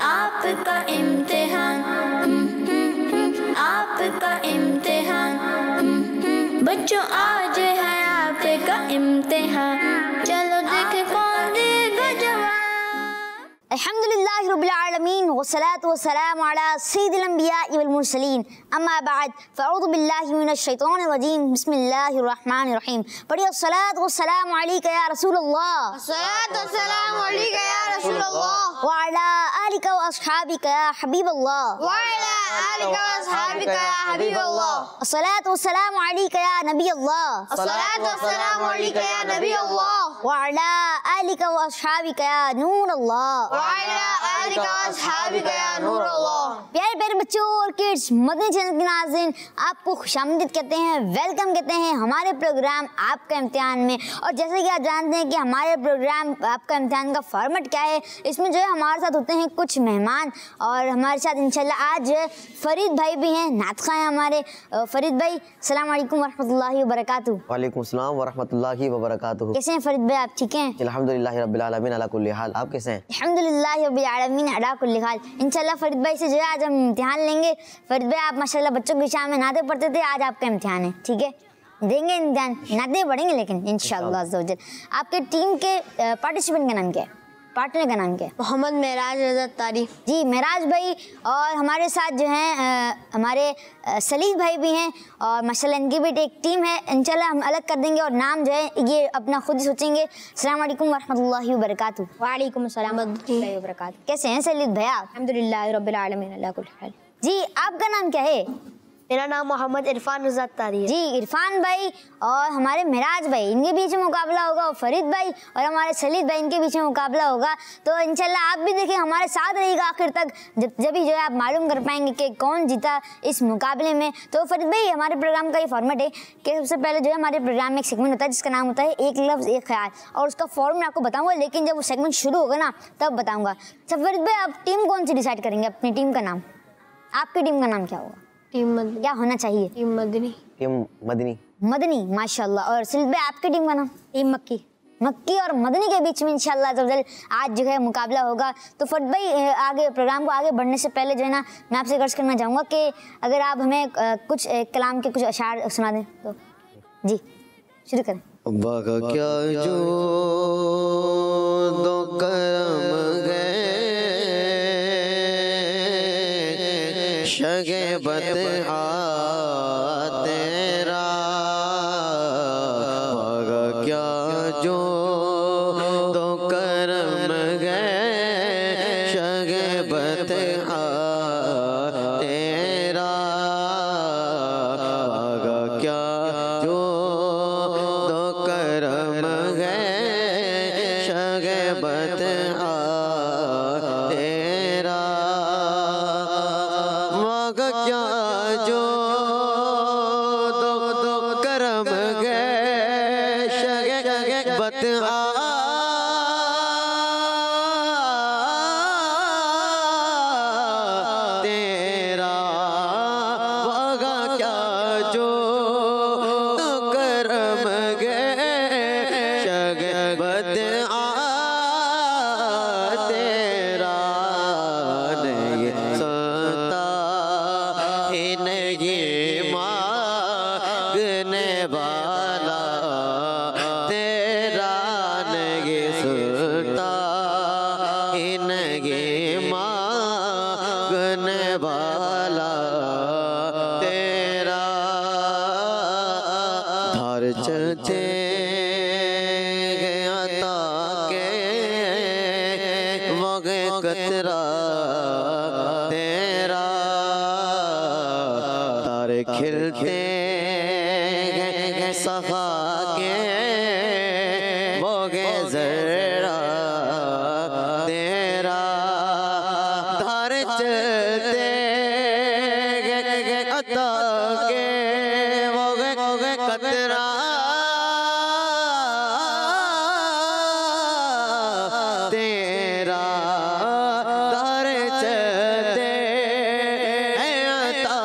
आपका इम्तिहान, आपका इम्तिहान, बच्चों आज है आपका इम्तिहान, चलो देखे कौन देगा जवाब। अल्हम्दुलिल्लाहि रब्बिल आलमीन वस्सलातु वस्सलामु अला सय्यिदिल अंबियाइ वल मुरसलीन अम्मा बाद फ़अऊज़ु बिल्लाहि मिनश शैतानिर रजीम बिस्मिल्लाहिर रहमानिर रहीम। पढ़िए अस्सलातु वस्सलामु अलैका या रसूलल्लाह, अस्सलातु वस्सलामु अलैका या रसूलल्लाह, व अला आलिका व अस्हाबिका या हबीबल्लाह, व अला आलिका व अस्हाबिका या हबीबल्लाह, अस्सलातु वस्सलामु अलैका या नबीयल्लाह, अस्सलातु वस्सलामु अलैका या नबीयल्लाह, व अला आलिका व अस्हाबिका या नूरल्लाह, व अला आलिका व अस्हाबिका या नूरल्लाह। प्यारे प्यारे बच्चों और किड्स, मदनी चैनल के नाज़रीन आपको खुशामदीद कहते हैं, वेलकम कहते हैं हमारे प्रोग्राम आपका इम्तिहान में। और जैसे कि आप जानते हैं कि हमारे प्रोग्राम आपका इम्तिहान का फॉर्मेट क्या है, इसमें जो है हमारे साथ होते हैं कुछ मेहमान, और हमारे साथ इंशाल्लाह आज फरीद भाई भी हैं, नातखा हैं हमारे। फरीद भाई अस्सलाम वालेकुम वरहमतुल्लाहि वबरकातुहू। वालेकुम सलाम वरहमतुल्लाहि वबरकातुहू। कैसे हैं फरीद भाई, आप ठीक हैं? अल्हम्दुलिल्लाहि रब्बिल आलमीन अला कुल्ली हाल। आप कैसे हैं? अल्हम्दुलिल्लाहि रब्बिल आलमीन अला कुल्ली हाल। इंशाल्लाह फरीद भाई से जो है आज हम इम्तिहान लेंगे। फरीद भाई आप माशाल्लाह बच्चों की शाम में नाते पढ़ते थे, आज आपका इम्तिहान है, ठीक है? देंगे इम्तिहान, नाते पढ़ेंगे लेकिन इंशाल्लाह अज़्ज़ा वजल। आपके टीम के पार्टिसिपेंट का नाम क्या है, पार्टनर का नाम क्या है? मोहम्मद मेराज रज़ा तारी। जी मेराज भाई, और हमारे साथ जो हैं हमारे सलील भाई भी हैं, और माशाल्लाह इनकी भी एक टीम है। इंशाल्लाह हम अलग कर देंगे और नाम जो है ये अपना खुद ही सोचेंगे। अस्सलाम वालेकुम वरहमतुल्लाहि वबरकातुहू। वालेकुम अस्सलाम वरहमतुल्लाहि वबरकातुहू। कैसे हैं सलील भाई आप? अल्हम्दुलिल्लाहि रब्बिल आलमीन अला कुल्ली हाल। जी आपका नाम क्या है? मेरा नाम मोहम्मद इरफान रज़ा तारी है। जी इरफान भाई और हमारे मेराज भाई, इनके बीच में मुकाबला होगा, और फरीद भाई और हमारे सलील भाई इनके बीच में मुकाबला होगा। तो इंशाल्लाह आप भी देखिए हमारे साथ रहिएगा आखिर तक, जब भी जो है आप मालूम कर पाएंगे कि कौन जीता इस मुकाबले में। तो फरीद भाई हमारे प्रोग्राम का ये फॉर्मेट है कि सबसे पहले जो है हमारे प्रोग्राम में एक सेगमेंट होता है जिसका नाम होता है एक लफ्ज़ एक ख्याल, और उसका फॉर्म मैं आपको बताऊँगा, लेकिन जब वो सेगमेंट शुरू होगा ना तब बताऊँगा। अच्छा फरीद भाई आप टीम कौन सी डिसाइड करेंगे, अपनी टीम का नाम? आपकी टीम का नाम क्या होगा, टीम मदनी। क्या होना चाहिए? टीम मदनी। टीम मदनी। मदनी, माशाल्लाह। और सलील भाई आपकी टीम का नाम? टीम मक्की। मक्की और मदनी के बीच में इंशाल्लाह अज़्ज़ा आज जो है मुकाबला होगा। तो फरीद भाई आगे प्रोग्राम को आगे बढ़ने से पहले जो है ना मैं आपसे अर्ज़ करना चाहूँगा कि अगर आप हमें कुछ कलाम के कुछ अशार सुना दें तो। जी शुरू करें। अब्बा का क्या जो दो करम गए शगे बदआ तेरा, अब्बा का क्या जो दो करम गए शगे बदआ तेरा, अब्बा का क्या जो दो करम गए शगे बदआ तेरा, मग क्या जो दो करम गए शगे बदआ तेरा, मग क्या जो दो करम गए शगे बदआ तेरा, नहीं सता ही नहीं मांगने वाला तेरा, नहीं सता ही नहीं मांगने वाला तेरा, धार चलते अता के वगे कतरा तेरा, तारे खिलते सखा के वगे जरा तेरा, तारे चलते अता के वगे कतरा तेरा, तारे चलते अता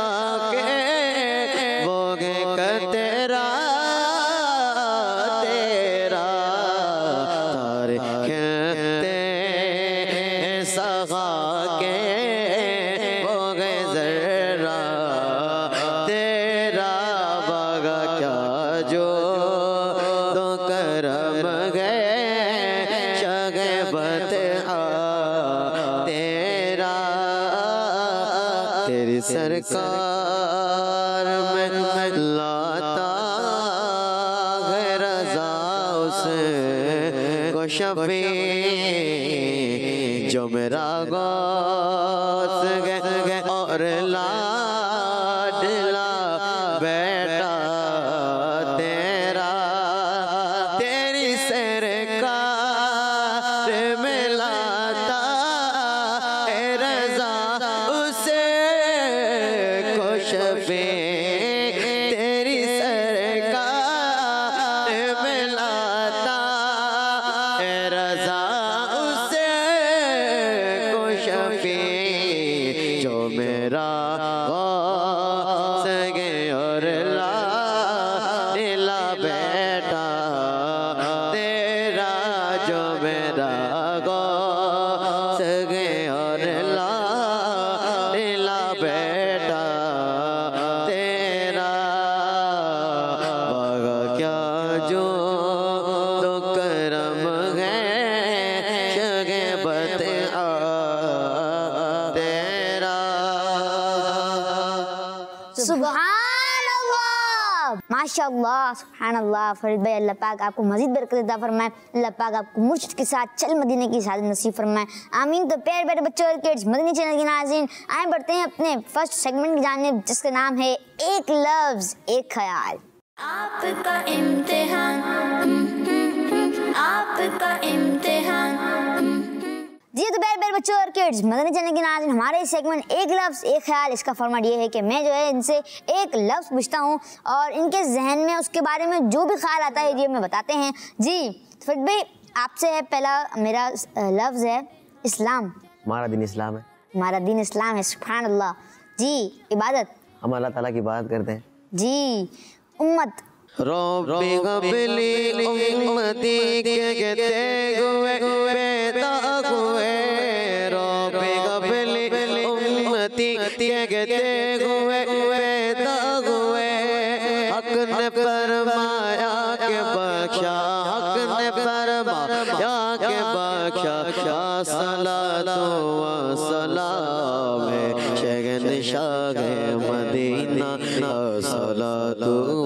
के वगे कतरा तेरा, तारे खिलते सखा के वो गए जरा तेरा बगा क्या जो तो करम गए शगे बता तेरा तेरी सरकार में लाता है रजा उसे को शफी जो मेरा गौस गए और लाडला बेटा तेरा तेरी सरकार में लाता है रजा उसे को शफी तेरी सरकार में लाता है रजा उसे को शफी जो मेरा गौस गे और ला बेटा तेरा जो मेरा गौस गे और ला बेटा तेरा बगा क्या जो तो करम है शगे बता तेरा सुभान अल्लाह, माशाअल्लाह, सुभान अल्लाह। फरीद भाई अल्लाह पाक आपको मजीद बरकत अता फरमाए, अल्लाह पाक आपको मुर्शिद के साथ चल मदीने की सादत नसीब फरमाए, आमीन। तो प्यारे प्यारे बच्चों और किड्स, मदनी चैनल के नाज़रीन, आए बढ़ते हैं अपने फर्स्ट सेगमेंट की जानिब जिसका नाम है एक लफ्ज एक ख्याल। आपका इम्तिहान आपका इम्तिहान। जी तो प्यारे प्यारे बच्चों और किड्स, मदनी चैनल के नाज़रीन, हमारे इस सेगमेंट एक लफ्ज़ एक ख्याल, इसका फॉर्मेट ये है कि मैं जो है इनसे एक लफ्ज़ पूछता हूँ और इनके जहन में उसके बारे में जो भी ख्याल आता है ये हमें बताते हैं। जी फिर भाई आपसे है पहला मेरा लफ्ज़ है इस्लाम। हमारा दिन इस्लाम है। हमारा दिन इस्लाम है, सुभान अल्लाह। जी इबादत। हम अल्लाह ताला की इबादत करते हैं। जी उम्मत। रब्बी क़ब्ली उम्मती के कहते हुए पैदा हुए रब्बी क़ब्ली उम्मती के कहते हुए पैदा हुए हक ने फरमाया के बख्शा हक ने फरमाया के बख्शा सलातो व सलाम शगन शाह मदीना सलातो व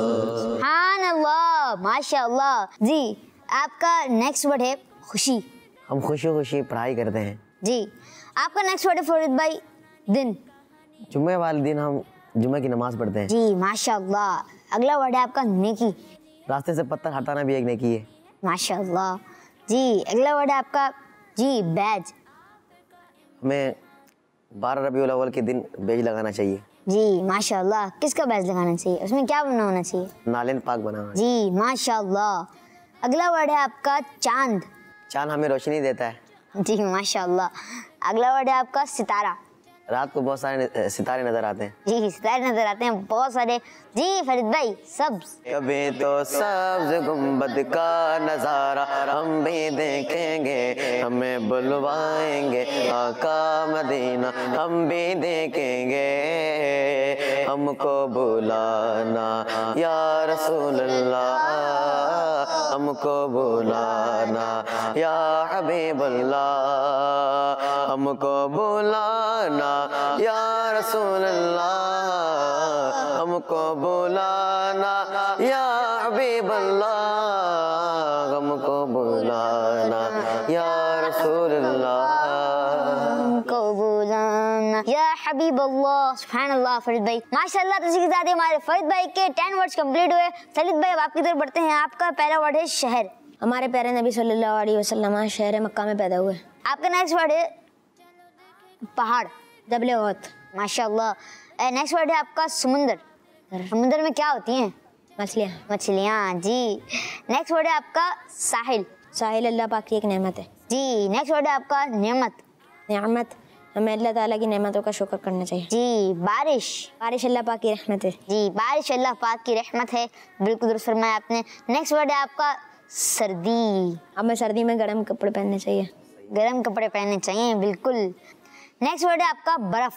सुभान अल्लाह, माशाअल्लाह। जी आपका नेक्स्ट वर्ड है खुशी। हम खुशी खुशी पढ़ाई करते हैं। जी आपका नेक्स्ट वर्ड है फरीद भाई दिन। जुम्मे वाले दिन हम जुम्मे की नमाज पढ़ते हैं। जी माशाअल्लाह। अगला वर्ड है आपका नेकी। रास्ते से पत्थर हटाना भी एक नेकी है। माशाअल्लाह। जी अगला वर्ड है आपका जी बैज। हमें 12 रबीउल अव्वल के दिन बैज लगाना चाहिए। जी माशाअल्लाह। किसका बैज लगाना चाहिए, उसमें क्या बना होना चाहिए? नालिन पाक बनाना। जी माशाअल्लाह। अगला वर्ड है आपका चांद। चांद हमें रोशनी देता है। जी माशाअल्लाह। अगला वर्ड है आपका सितारा। रात को बहुत सारे सितारे नजर आते हैं। जी सितारे नजर आते हैं बहुत सारे। जी फरीद भाई सब्ज। कभी तो सब्ज गुंबद का नजारा हम भी देखेंगे, हमें बुलवाएंगे आका मदीना हम भी देखेंगे, हमको बुलाना या रसूल अल्लाह, हमको बुलाना या हबीब अल्लाह, हमको बुलाना या रसूल अल्लाह, हमको बुलाना या हबीब अल्लाह, हमको बुलाना या रसूल अल्लाह, हमको बुलाना या हबीब अल्लाह। सुभान अल्लाह फरीद भाई माशाअल्लाह। तो इसी के साथ ही हमारे फरीद भाई के 10 वर्ड्स कंप्लीट हुए। सलीद भाई अब आपकी तरफ बढ़ते हैं। आपका पहला वर्ड है शहर। हमारे प्यारे नबी सल्लल्लाहु अलैहि वसल्लम शहर मक्का में पैदा हुए। आपका नेक्स्ट वर्ड है पहाड़। जबल उहद। माशाअल्लाह। नेक्स्ट वर्ड है आपका समुंदर। समुंदर में क्या होती हैं? मछलियाँ। मछलियाँ। जी नेक्स्ट वर्ड है आपका साहिल। साहिल अल्लाह पाक की एक नेमत है। जी नेक्स्ट वर्ड है आपका नेमत। नेमत हमें अल्लाह ताला की नेमतों का शुक्र करना चाहिए। जी बारिश। बारिश अल्लाह पाक की रहमत है। जी बारिश अल्लाह पाक की रहमत है, बिल्कुल दुरुस्त फरमाया आपने। नेक्स्ट वर्ड है आपका सर्दी। हमें सर्दी में गर्म कपड़े पहनने चाहिए। गर्म कपड़े पहनने चाहिए, बिल्कुल। नेक्स्ट वर्ड है आपका बर्फ।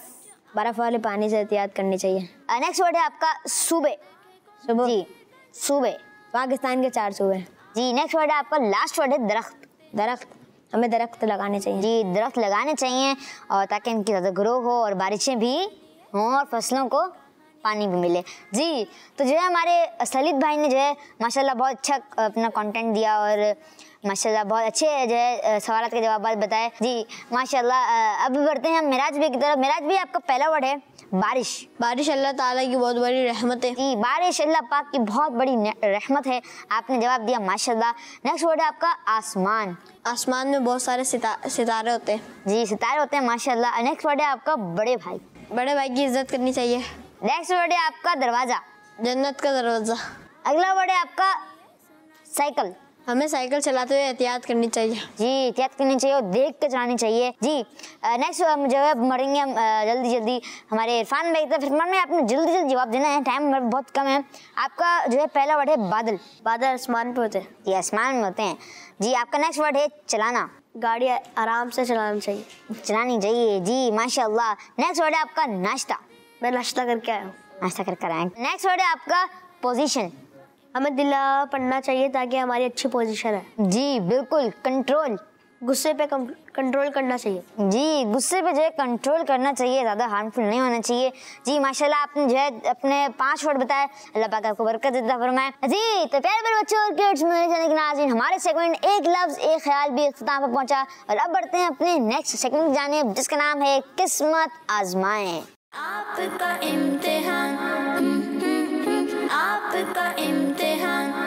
बर्फ वाले पानी से एहतियात करनी चाहिए। नेक्स्ट वर्ड है आपका सूबे। सुबह जी, सूबे। पाकिस्तान के 4 सूबे। जी, नेक्स्ट वर्ड है आपका लास्ट वर्ड है दरख्त। दरख्त, हमें दरख्त लगाने चाहिए। जी, दरख्त लगाने चाहिए और ताकि इनकी ज़्यादा ग्रो हो और बारिशें भी हों और फसलों को पानी भी मिले। जी, तो जो है हमारे सलीद भाई ने जो है माशाल्लाह बहुत अच्छा अपना कंटेंट दिया और माशाल्लाह बहुत अच्छे जो है सवाल के जवाब बताए। जी माशाल्लाह। अब बढ़ते हैं हम मिराज भाई की तरफ। मिराज भाई, आपका पहला वर्ड है बारिश। बारिश अल्लाह ताला की बहुत बड़ी रहमत है। जी, बारिश अल्लाह पाक की बहुत बड़ी रहमत है। आपने जवाब दिया माशाल्लाह। नेक्स्ट वर्ड है आपका आसमान। आसमान में बहुत सारे सितारे होते हैं। जी, सितारे होते हैं माशाल्लाह। नेक्स्ट वर्ड है आपका बड़े भाई। बड़े भाई की इज्जत करनी चाहिए। नेक्स्ट वर्ड है आपका दरवाजा। जन्नत का दरवाजा। अगला वर्ड है आपका साइकिल। हमें साइकिल चलाते हुए एहतियात करनी चाहिए। जी, एहतियात करनी चाहिए और देख कर चलानी चाहिए। जी, नेक्स्ट जो है मरेंगे हम जल्दी हमारे इरफान भाई की तरफ। इरफान भाई, आपने जल्दी जवाब देना है, टाइम बहुत कम है। आपका जो है पहला वर्ड है बादल। बादल आसमान पे होते हैं। जी, आसमान में होते हैं। जी, आपका नेक्स्ट वर्ड है चलाना। गाड़ी आराम से चलानी चाहिए। चलानी चाहिए। जी माशाल्लाह। नेक्स्ट वर्ड है आपका नाश्ता। मैं नाश्ता करके आया हूँ। नाश्ता करके आए। नेक्स्ट वर्ड है आपका पोजीशन। हमें दिला पढ़ना चाहिए ताकि हमारी अच्छी पोजीशन है। जी बिल्कुल। कंट्रोल। गुस्से पे कंट्रोल करना चाहिए। जी, गुस्से पे जो है कंट्रोल करना चाहिए, ज़्यादा हार्मफुल नहीं होना चाहिए। जी माशाल्लाह, आपने जो है अपने 5 वर्ड बताए। अल्लाह पाक आपको बरकत देता फरमाए। जी, तो प्यारे प्यारे बच्चों और किड्स के नाज़रीन, हमारे सेगमेंट एक लफ्ज़ एक ख्याल भी इख्तिताम पर पहुंचा और अब बढ़ते हैं अपने नेक्स्ट सेगमेंट की जानिब, जिसका नाम है किस्मत आजमाएं। आपका इम्तिहान, आपका इम्तिहान।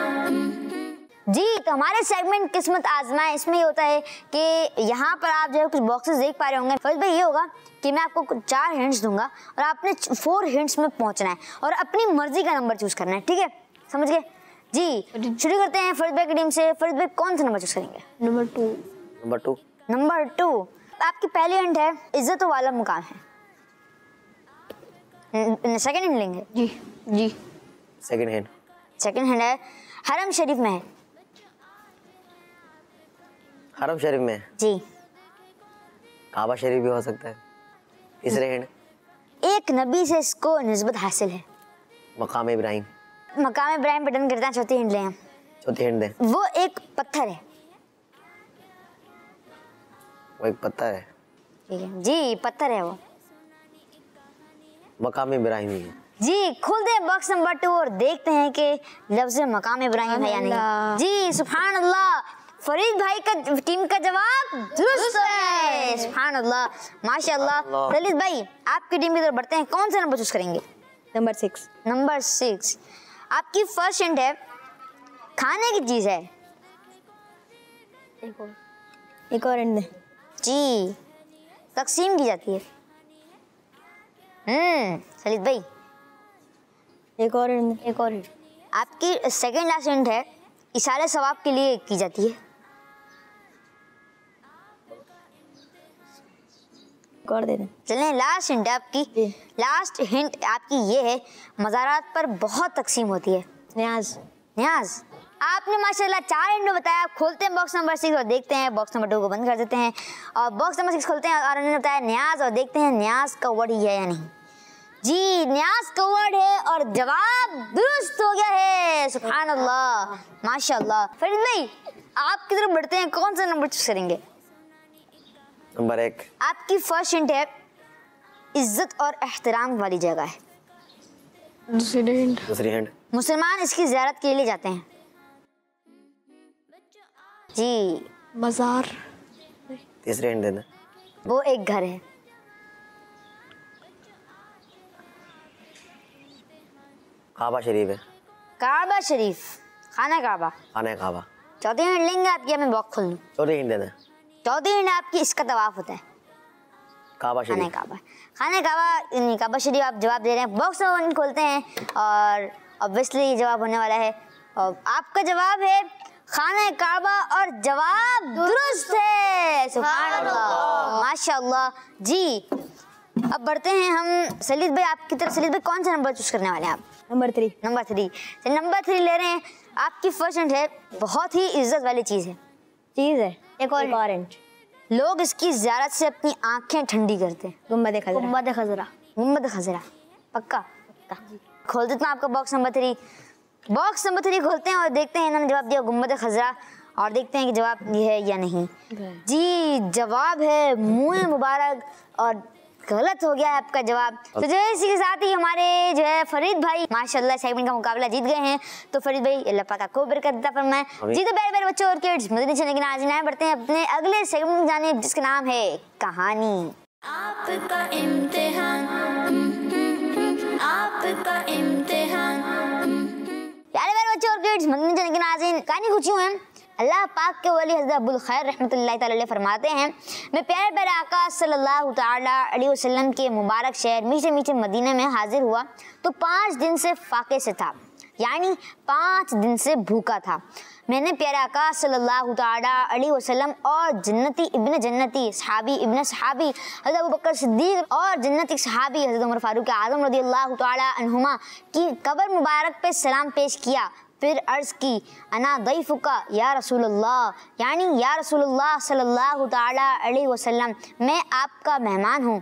जी, तो हमारे सेगमेंट किस्मत आजमाएं, इसमें ये होता है कि यहाँ पर आप जो है कुछ बॉक्सेस देख पा रहे होंगे। फर्स्ट भाई ये होगा कि मैं आपको 4 हिंट्स दूंगा और आपने 4 हिंट्स में पहुँचना है और अपनी मर्जी का नंबर चूज करना है, ठीक है? समझ गए? जी, शुरू करते हैं फर्स्ट भाई की टीम से। फर्स्ट भाई कौन सा नंबर चूज करेंगे? नंबर 2। नंबर 2। आपकी पहली हिंट है इज्जत वाला मुकाम है। सेकंड हिंट लेंगे? जी। Second hand. सेकंड हिंट है हरम शरीफ में है। हरम शरीफ में। जी। काबा शरीफ भी हो सकता है। तीसरे हैंड। एक नबी से इसको निस्बत हासिल है। मकाम इब्राहिम। मकाम इब्राहिम पे डन करते हैं। चौथी हिंट लें। चौथी हैंड दे। वो एक पत्थर है। वो एक पत्थर है। ठीक है जी, पत्थर है वो। मकाम इब्राहिम ही है। जी, खोलते हैं बॉक्स नंबर 2 और देखते हैं कि लफ्ज़ मकाम इब्राहिम है या नहीं। जी सुभान अल्लाह, फरीद भाई का टीम का जवाब दुरुस्त है। सुभान अल्लाह, माशाअल्लाह। सलीद भाई, आपकी टीम की तरफ बढ़ते हैं। कौन सा नंबर चूज करेंगे? नंबर 6। नंबर 6। आपकी फर्स्ट हिंट है खाने की चीज है। एक और हिंट दे। जी, तकसीम की जाती है। सलीद भाई, एक और हिंट। आपकी सेकंड लास्ट हिंट है इशारे सवाब के लिए की जाती है। और दे दें। चलें, लास्ट हिंट है आपकी। लास्ट हिंट आपकी ये है मज़ारात पर बहुत तकसीम होती है। न्याज। आपने माशाल्लाह 4 हिंट बताया। आप खोलते हैं बॉक्स नंबर 6 और देखते हैं। बॉक्स नंबर 2 को बंद कर देते हैं और बॉक्स नंबर 6 खोलते हैं और उन्होंने बताया न्याज और देखते हैं न्याज का वर्ड ही है या नहीं। जी, न्याज का वर्ड है और जवाब दुरुस्त हो गया है। सुभान अल्लाह, माशाल्लाह। फरीद भाई, आपकी तरफ बढ़ते हैं। कौन सा नंबर चूज करेंगे? नंबर 1। आपकी फर्स्ट हिंट है इज्जत और एहतराम वाली जगह है। दूसरी हैंड। मुसलमान इसकी ज़ियारत के लिए जाते हैं। जी। मज़ार। तीसरी हैंड देना। वो एक घर है। काबा शरीफ है। काबा शरीफ, खाना काबा। खाना काबा। चौथी हिंट लेंगे आपकी? मैं बॉक्स खोल लूँ? चौथी हैंड देना। चौथी हिंट आपकी इसका तवाफ होता है। काबा खाना शरीफ। काबा, खाना काबा, काबा शरीफ आप जवाब दे रहे हैं। बॉक्स नंबर 1 खोलते हैं और ऑब्वियसली जवाब होने वाला है और आपका जवाब है खाना काबा और जवाब दुरुस्त है। सुभान अल्लाह, माशाअल्लाह। जी, अब बढ़ते हैं हम सलीद भाई आपकी तरफ। सलीद भाई, कौन सा नंबर चूज करने वाले हैं आप? नंबर 3। नंबर 3। तो नंबर 3 ले रहे हैं। आपकी फर्स्ट हिंट है बहुत ही इज्जत वाली चीज़ है। एक और हिंट। लोग इसकी ज़ियारत से अपनी आंखें ठंडी करते हैं। गुम्बद खजरा। गुम्बद खजरा, गुम्बद खजरा, पक्का? खोल देता हूँ आपका बॉक्स नंबर 3। बॉक्स नंबर 3 खोलते हैं और देखते हैं इन्होंने जवाब दिया गुम्बद खजरा, और देखते हैं कि जवाब ये है या नहीं। जी जवाब है मुँह मुबारक, और गलत हो गया है आपका जवाब। तो जो है इसी के साथ ही हमारे जो है फरीद भाई माशाल्लाह सेगमेंट का मुकाबला जीत गए हैं। तो फरीद भाई अल्लाह पाक आपको बरकत अता फरमाए। जी तो प्यारे प्यारे बच्चों और किड्स, मदनी चैनल के आज नए बढ़ते हैं अपने अगले सेगमेंट में जाने, जिसका नाम है कहानी। आपका इम्तिहान, आपका इम्तिहान। प्यारे प्यारे बच्चों और किड्स, मदनी चैनल के नाज़रीन, कहानी कुछ यूं है। अल्लाह पाक के वली हज़रत अबुल खैर रहमतुल्लाहि तआला अलैह फरमाते हैं, मैं प्यारे प्यारे आका सल्लल्लाहु तआला अलैहि वसल्लम के मुबारक शहर मीठे मीठे मदीने में हाजिर हुआ तो 5 दिन से फाके से था, यानी 5 दिन से भूखा था। मैंने प्यारे आका सल्लल्लाहु तआला अलैहि वसल्लम और जन्नती इब्न जन्नती, सहाबी इब्न सहाबी हज़रत अबू बकर सिद्दीक़ और जन्नती सहाबी हज़रत उमर फारूक आज़म रज़ियल्लाहु तआला अन्हुमा की कब्र मुबारक पे सलाम पेश किया। फिर अर्ज़ की अना दैफुका या रसूलल्लाह, यानी या रसूलल्लाह सल्लल्लाहु तआला अलैहि वसल्लम, मैं आपका मेहमान हूँ।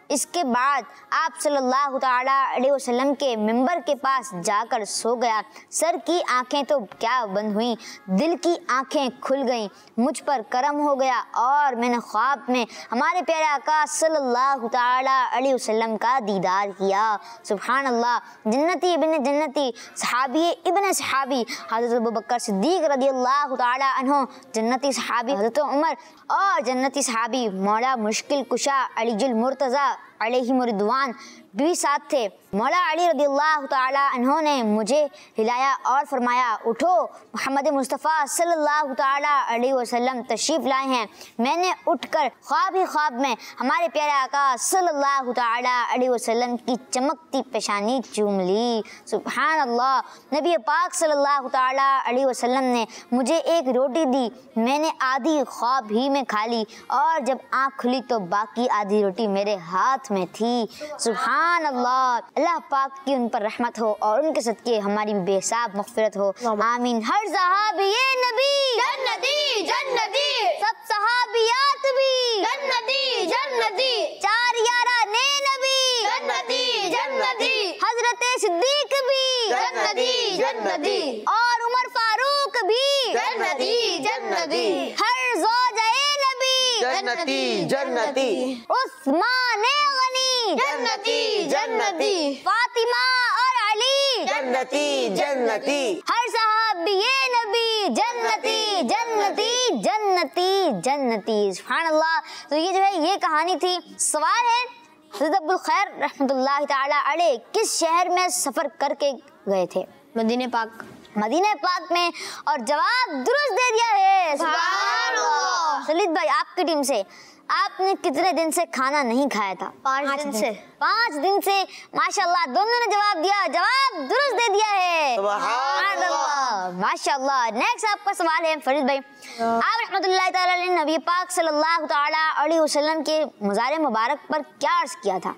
इसके बाद आप सल्लल्लाहु तआला अलैहि वसल्लम के मिंबर के पास जाकर सो गया। सर की आंखें तो क्या बंद हुई, दिल की आंखें खुल गईं, मुझ पर करम हो गया और मैंने ख्वाब में हमारे प्यारे आका सल्लल्लाहु तआला अलैहि वसल्लम का दीदार किया। सुभान अल्लाह। जन्नती इब्न जन्नती, सहाबी इब्न सहाबी हज़रत अबू बकर सिद्दीक़ रज़ियल्लाहु तआला अन्हु, जन्नती सहाबी हज़रत उमर और जन्नती सहाबी मौला मुश्किल कुशा अलीजुल मुर्तज़ा अलैहिम रिदवान भी साथ थे। मौला अली रज़ियल्लाहु तआला अन्हु ने मुझे हिलाया और फरमाया, उठो, मोहम्मद मुस्तफ़ा सल्लल्लाहु तआला अलैहि वसल्लम तशरीफ़ लाए हैं। मैंने उठकर ख्वाब ही ख्वाब में हमारे प्यारे आका सल्लल्लाहु तआला अलैहि वसल्लम की चमकती पेशानी चूम ली। सुभान अल्लाह। नबी पाक सल्लल्लाहु तआला अलैहि वसल्लम ने मुझे एक रोटी दी, मैंने आधी ख्वाब ही में खा ली और जब आँख खुली तो बाकी आधी रोटी मेरे हाथ में थी। सुभान अल्लाह। अल्लाह पाक की उन पर रहमत हो और उनके सदके हमारी बेहिसाब मग़फ़िरत हो, आमीन। हर सहाबी नबी जन्नती जन्नती, सब सहाबियात भी जन्नती जन्नती, 4 याराने नबी जन्नती जन्नती, हज़रत सिद्दीक़ भी जन्नती जन्नती, और उमर फारूक भी जन्नती जन्नती, हर ज़ौजाए नबी जन्नती जन्नती, उस्मान गनी जन्नती जन्नती, फातिमा और अली जन्नती जन्नती, हर सहाबिये नबी जन्नती जन्नती जन्नती जन्नती। सुभान अल्लाह। तो ये जो है ये कहानी थी। सवाल है हज़रत अबुल खैर रहमतुल्लाहि तआला अलैह किस शहर में सफ़र करके गए थे? मदीने पाक। मदीने पाक में, और जवाब दुरुस्त दे दिया है। सुभान अल्लाह। सलीद भाई आपकी टीम से, आपने कितने दिन से खाना नहीं खाया था? 5 दिन से। 5 दिन से। माशाल्लाह, दोनों ने जवाब दिया, जवाब दुरुस्त दे दिया है। सुभान अल्लाह, माशाल्लाह। नेक्स्ट आपका सवाल है फरीद भाई, आप रहमतुल्लाहि तआला अलैह नबी पाक सल्लल्लाहु तआला अलैहि वसल्लम के मज़ार मुबारक पर क्या अर्ज़ किया था?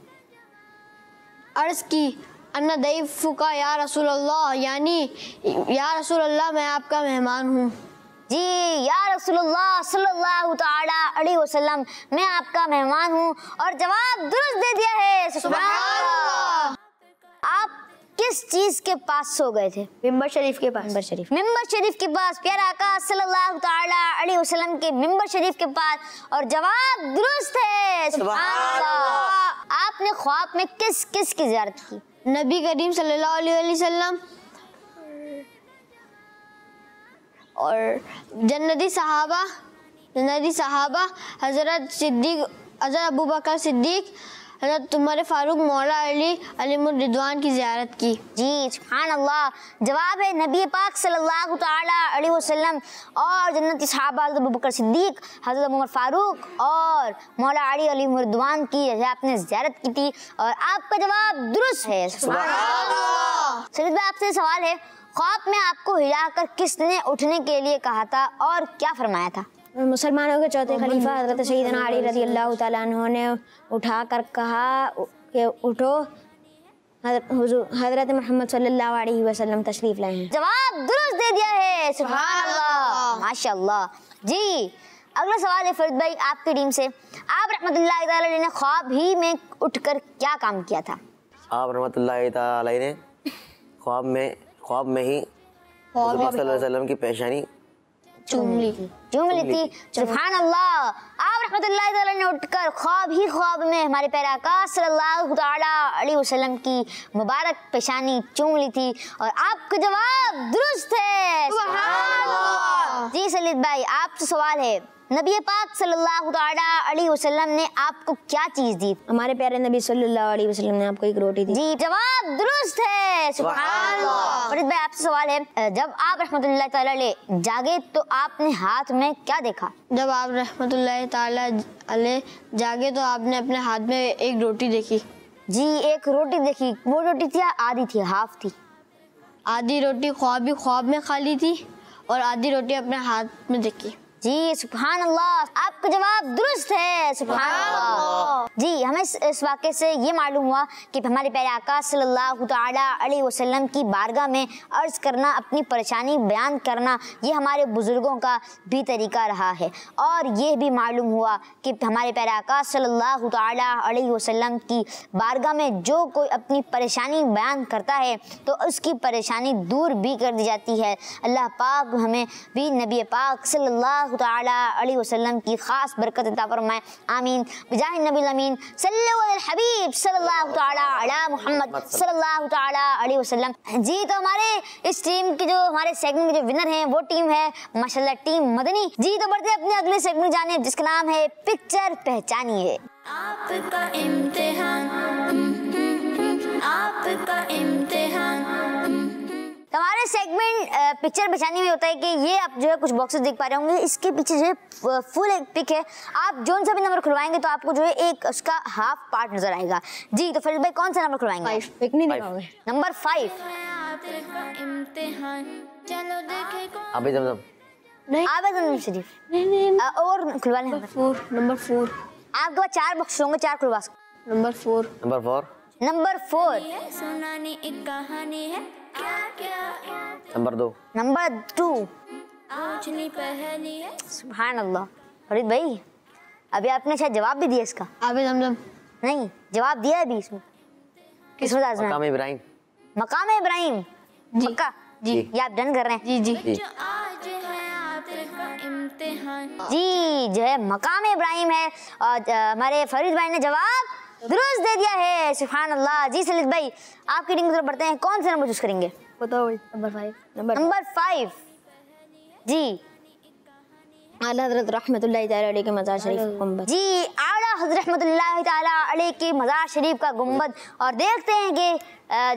अर्ज़ की अन्ना दैफुका या रसूलल्लाह, यानी या रसूलल्लाह मैं आपका मेहमान हूँ। जी या रसूलुल्लाह सल्लल्लाहु तआला अलैहि वसल्लम, मैं आपका मेहमान हूँ, और जवाब दुरुस्त दे दिया है। सुभान अल्लाह। आप किस चीज के पास सो गए थे? मिंबर शरीफ के पास। मिंबर शरीफ। मिंबर शरीफ के पास, प्यारा आका सल्लल्लाहु तआला अलैहि वसल्लम के मिंबर शरीफ के पास, और जवाब दुरुस्त है। सुभान अल्लाह। आपने ख्वाब में किस किस की ज़ियारत की? नबी करीम सल्लल्लाहु अलैहि वसल्लम और जन्नती सहाबा हज़रत सिद्दीक़, हज़रत अबू बकर सिद्दीक़, हज़रत उमर फारूक, मौला अली अलैहिमुर रिदवान की ज़ियारत की। जी सुभान अल्लाह। जवाब है नबी पाक सल्लल्लाहु तआला अलैहि वसल्लम और जन्नती सहाबा हज़रत अबू बकर सिद्दीक़, हज़रत उमर फारूक और मौला अली अलैहिमुर रिदवान की आपने ज़ियारत की थी, और आपका जवाब दुरुस्त है। सुभान अल्लाह। सलीद भाई आपसे सवाल है, ख्वाब में आपको हिलाकर किसने उठने के लिए कहा था और क्या फरमाया था? मुसलमानों के चौथे खलीफा हज़रत सैयदना अली रज़ियल्लाहु ताला अन्हु ने उठाकर कहा कि उठो, हज़रत मोहम्मद सल्लल्लाहु अलैहि वसल्लम तशरीफ़ लाए हैं। जवाब दुरुस्त दे दिया है। सुभान अल्लाह, माशाल्लाह। जी अगला सवाल है फरीद भाई आपकी टीम से, आप रहमतुल्लाहि तआला अलैहि ने ख्वाब ही में उठकर क्या काम किया था? आप रहमतुल्लाहि तआला अलैहि ने ख्वाब में ही सल्लल्लाहु अलैहि वसल्लम की पेशानी चूम ली थी। सुभान अल्लाह, आप रहमतुल्लाहि तआला ने उठकर ख्वाब में हमारे प्यारे आका सल्लल्लाहु तआला अलैहि वसल्लम की मुबारक पेशानी चूम ली थी और आपका जवाब दुरुस्त है। सुभान अल्लाह। जी सलीद भाई आपसे सवाल है, नबी पाक सल्लल्लाहु तआला अलैहि वसल्लम ने आपको क्या चीज दी? हमारे प्यारे नबी सल्लल्लाहु अलैहि वसल्लम ने आपको एक रोटी दी। जी जवाब दुरुस्त है। सुभान अल्लाह। फरीद भाई आपसे सवाल है, जब आप रहमतुल्लाहि तआला अलैहि जागे तो आपने हाथ में क्या देखा? जब आप रहमतुल्लाहि तआला अलैहि जागे तो आपने अपने हाथ में एक रोटी देखी। जी एक रोटी देखी, वो रोटी थी आधी थी, हाफ थी? आधी रोटी ख्वाब में खा ली थी और आधी रोटी अपने हाथ में देखी। जी सुभान अल्लाह, आपका जवाब दुरुस्त है। सुभान अल्लाह। जी हमें इस वाक़े से ये मालूम हुआ कि हमारे प्यारे आका सल्लल्लाहु तआला अलैहि वसल्लम की बारगाह में अर्ज़ करना, अपनी परेशानी बयान करना, ये हमारे बुज़ुर्गों का भी तरीका रहा है। और ये भी मालूम हुआ कि हमारे प्यारे आका सल्लल्लाहु तआला अलैहि वसल्लम की बारगाह में जो कोई अपनी परेशानी बयान करता है तो उसकी परेशानी दूर भी कर दी जाती है। अल्लाह पाक हमें भी नबी पाक सल्लल्लाहु तआला अलैहि वसल्लम की खास बरकत अता फरमाए, आमीन। बिजाहि नबी अमीन सल्लल्लाहु अलैहि हबीब सल्लल्लाहु तआला अला मुहम्मद सल्लल्लाहु तआला अलैहि वसल्लम। जी तो हमारे इस टीम की जो हमारे सेगमेंट के जो विनर हैं वो टीम है माशाल्लाह टीम मदनी। जी तो बढ़ते हैं अपने अगले सेगमेंट जाने जिसका नाम है पिक्चर पहचानिए। आपका इम्तिहान, आपका इम्तिहान। हमारे सेगमेंट पिक्चर पहचानिए में होता है कि ये आप जो है कुछ बॉक्सेस देख पा रहे होंगे, इसके पीछे जो है फुल एक पिक है। आप जोन सा भी नंबर खुलवाएंगे तो आपको जो है एक उसका हाफ पार्ट नजर आएगा। जी तो फरीद भाई कौन सा नंबर खुलवाएंगे? पिक नहीं दिखाओगे? नंबर 5। आपका इम्तिहान, चलो देखे कौन। अभी जमजम नहीं आबद शरीफ नहीं और खुलवा लें। नंबर 4 आपके पास 4 बॉक्स होंगे, 4 खुलवा सकते। Number 4 number 4। ये सुनानी एक कहानी है, क्या क्या नंबर 2 नंबर 2। पूछनी पहली है। सुभान अल्लाह। फरीद भाई अभी आपने शायद जवाब भी दिया इसका? आबे जमजम नहीं जवाब दिया है अभी इसमें। किसमें आजमा? मकाम इब्राहिम। मकाम इब्राहिम। पक्का? जी ये आप डन कर रहे हैं? जी जो आज है आपका इम्तिहान। जी जो है मकाम इब्राहिम है और हमारे फरीद भाई ने जवाब दुरुस्त दे दिया है। सुभान अल्लाह। जी सलीद भाई आपकी टीम की तरफ बढ़ते हैं, कौन सा नंबर चूज करेंगे? बताओ भाई। नंबर 5। नंबर 5। जी आला हज़रत रहमतुल्लाहि तआला अलैहि के मज़ार शरीफ गुंबद। जी आला हज़रत रहमतुल्लाहि तआला अलैहि के मज़ार शरीफ का गुंबद। और देखते हैं कि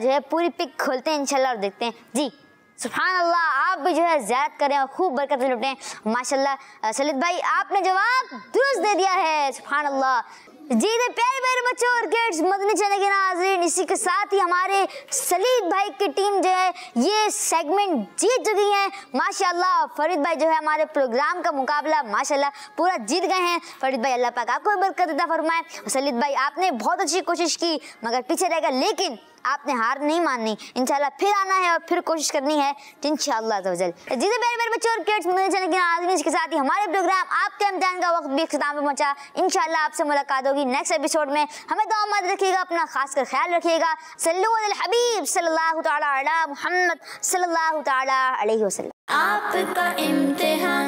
जो है पूरी पिक खोलते हैं इंशाल्लाह और देखते हैं। जी सुभान अल्लाह, आप भी जो है ज़्यादा करें और खूब बरकत लुटें माशाल्लाह। सलीद भाई आपने जवाब दुरुस्त दे दिया है। सुभान अल्लाह। जी तो प्यारे प्यारे बच्चों और किड्स मदनी चैनल के नाज़रीन, इसी के साथ ही हमारे सलीद भाई की टीम जो है ये सेगमेंट जीत चुकी है माशाल्लाह। फरीद भाई जो है हमारे प्रोग्राम का मुकाबला माशाल्लाह पूरा जीत गए हैं। फरीद भाई अल्लाह पाक आपको बरकत अता फरमाए। सलीद भाई आपने बहुत अच्छी कोशिश की मगर पीछे रह गए, लेकिन आपने हार नहीं माननी, इंशाल्लाह फिर आना है और फिर कोशिश करनी है इंशाल्लाह तवज्जल। जी तो प्यारे प्यारे बच्चों और किड्स मदनी चैनल के नाज़रीन, इसके साथ ही हमारे प्रोग्राम आपके इम्तिहान का वक्त भी इख्तिताम पे पहुंचा। इंशाल्लाह आपसे मुलाकात होगी नेक्स्ट एपिसोड में। हमें दुआ में रखिएगा, अपना खास कर ख्याल रखिएगा। सल्लल्लाहु अलैहि हबीब सल्लल्लाहु तआला अला मुहम्मद सल्लल्लाहु तआला अलैहि वसल्लम। आपका इम्तिहान,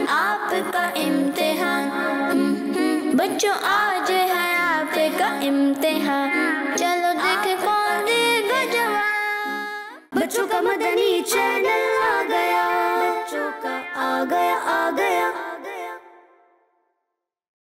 आपका इम्तिहान। बच्चों आज है आपका इम्तिहान, चलो देखे कौन देगा जवाब। बच्चों का मदनी चैनल आ गया, बच्चों का आ गया।